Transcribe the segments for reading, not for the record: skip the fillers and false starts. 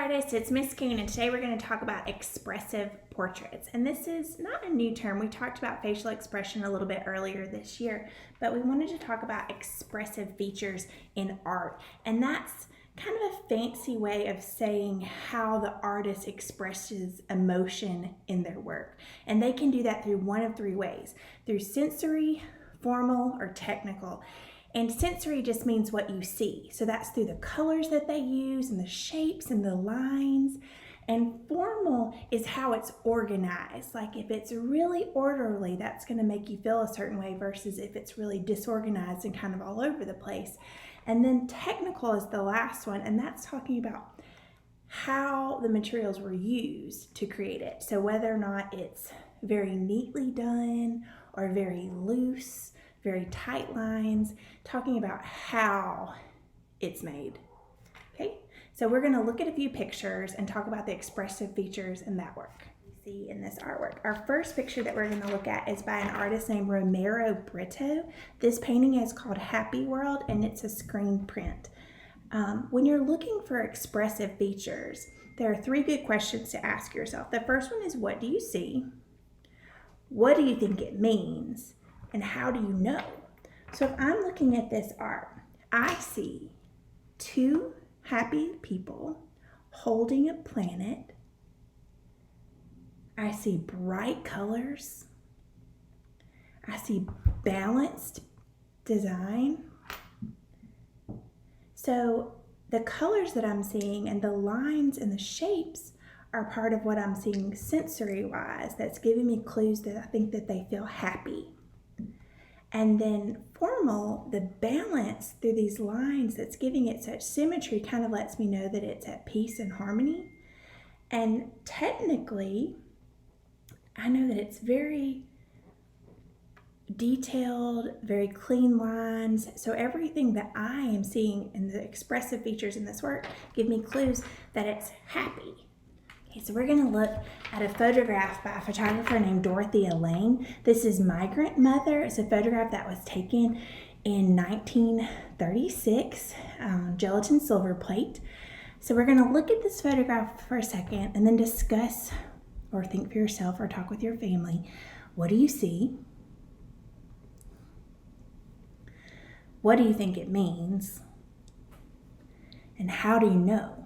artist, it's Miss Coon, and today we're going to talk about expressive portraits. And this is not a new term. We talked about facial expression a little bit earlier this year, but we wanted to talk about expressive features in art. And that's kind of a fancy way of saying how the artist expresses emotion in their work. And they can do that through one of three ways: through sensory, formal, or technical. And sensory just means what you see. So that's through the colors that they use and the shapes and the lines. And formal is how it's organized. Like if it's really orderly, that's going to make you feel a certain way versus if it's really disorganized and kind of all over the place. And then technical is the last one, and that's talking about how the materials were used to create it. So whether or not it's very neatly done or very loose, very tight lines, talking about how it's made. Okay, so we're going to look at a few pictures and talk about the expressive features in that work we see in this artwork. Our first picture that we're going to look at is by an artist named Romero Brito. This painting is called Happy World, and it's a screen print. When you're looking for expressive features, there are three good questions to ask yourself. The first one is, what do you see? What do you think it means? And how do you know? So if I'm looking at this art, I see two happy people holding a planet. I see bright colors. I see balanced design. So the colors that I'm seeing and the lines and the shapes are part of what I'm seeing sensory-wise. That's giving me clues that I think that they feel happy. And then formal, the balance through these lines that's giving it such symmetry kind of lets me know that it's at peace and harmony. And technically, I know that it's very detailed, very clean lines. So everything that I am seeing in the expressive features in this work give me clues that it's happy. Okay, so we're going to look at a photograph by a photographer named Dorothea Lane. This is Migrant Mother. It's a photograph that was taken in 1936, gelatin silver plate. So we're going to look at this photograph for a second and then discuss or think for yourself or talk with your family. What do you see? What do you think it means? And how do you know?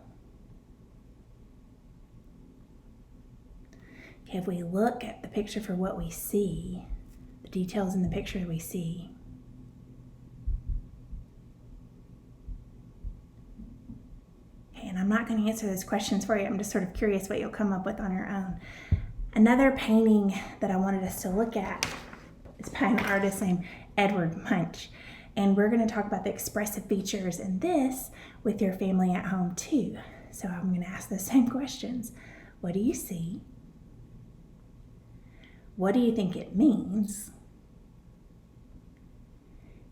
If we look at the picture for what we see, the details in the picture we see, okay, and I'm not going to answer those questions for you. I'm just sort of curious what you'll come up with on your own. Another painting that I wanted us to look at is by an artist named Edward Munch. And we're going to talk about the expressive features in this with your family at home too. So I'm going to ask the same questions. What do you see? What do you think it means?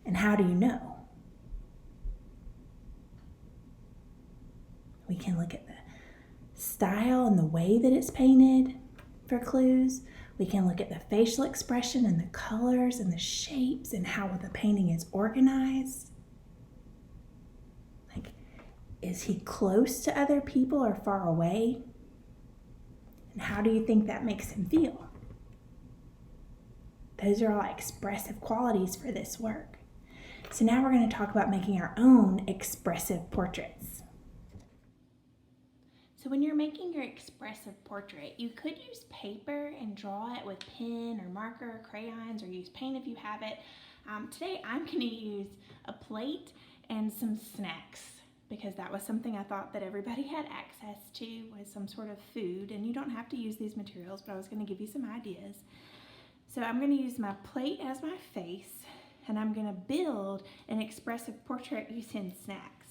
And how do you know? We can look at the style and the way that it's painted for clues. We can look at the facial expression and the colors and the shapes and how the painting is organized. Like, is he close to other people or far away? And how do you think that makes him feel? Those are all expressive qualities for this work. So now we're going to talk about making our own expressive portraits. So when you're making your expressive portrait, you could use paper and draw it with pen or marker or crayons, or use paint if you have it. Today I'm going to use a plate and some snacks, because that was something I thought that everybody had access to, was some sort of food. And you don't have to use these materials, but I was going to give you some ideas. So I'm going to use my plate as my face, and I'm going to build an expressive portrait using snacks.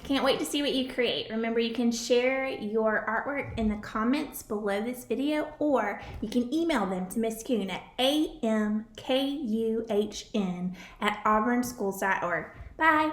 Can't wait to see what you create. Remember, you can share your artwork in the comments below this video, or you can email them to Miss Kuhn at amkuhn@auburnschools.org. Bye.